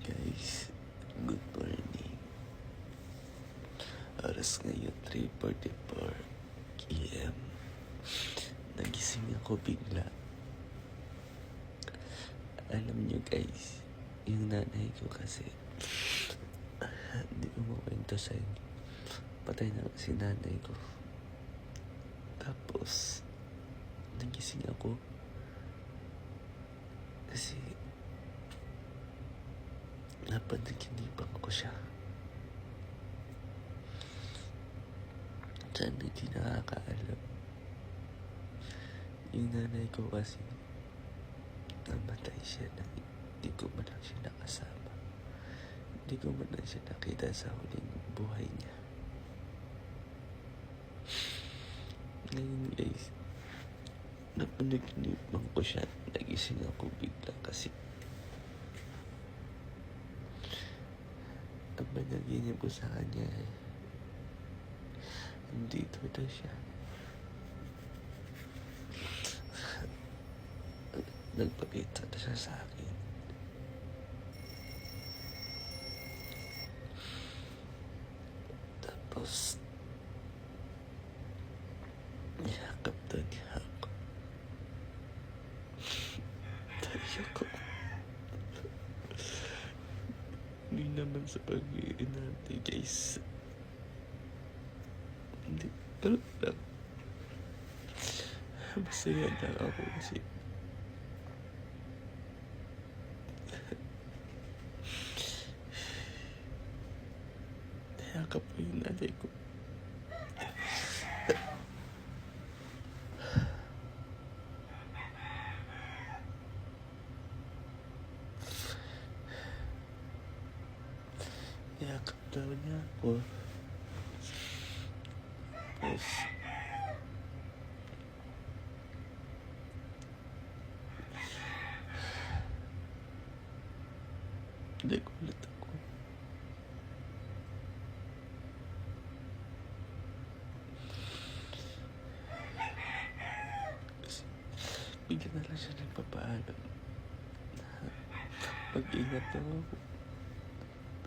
Guys, good morning. Oras ngayon 3:44 PM. Nagising ako bigla. Alam nyo guys, yung nanay ko kasi hindi ko makwento sa inyo. Patay na si nanay ko. Tapos nagising ako kasi napanaginipan ko siya. Sana hindi nakakaalam. Yung nanay ko kasi namatay siya na hindi ko man lang siya nakasama. Hindi ko man lang siya nakita sa huling buhay niya. Ngayon guys, napanaginipan ko siya. Nagising ako bigla kasi ang panaginip ko sa kanya nandito na siya. Nagpakita na siya sa akin. Tapos niyakap na niya ako. Tayo ko. Hindi naman sa pag-iin natin guys. Hindi, pero lang. Masaya lang ako kasi nayakap ko yung nanay ko. Niyakap daw niya ako. Tapos nagulat ako. Kasi bigla na lang siya nagpapaalam na mag-ingat daw ako.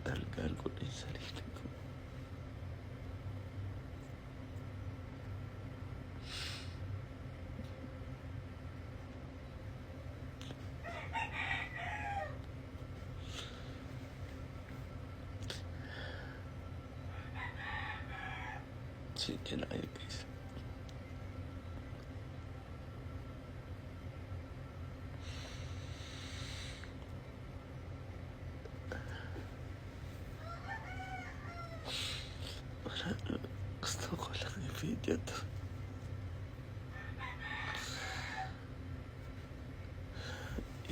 Talagaan ko na yung sarili ko. Sige na kayo guys. Gusto ko lang i-video to.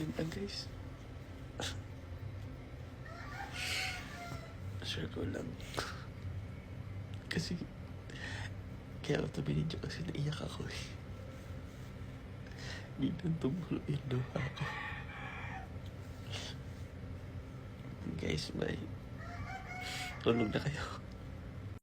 Yun lang guys. Share ko lang. Kasi kaya ako ito kasi naiyak ako eh. Biglang tumulo yung luha ko. Guys, bye. Tulog na kayo.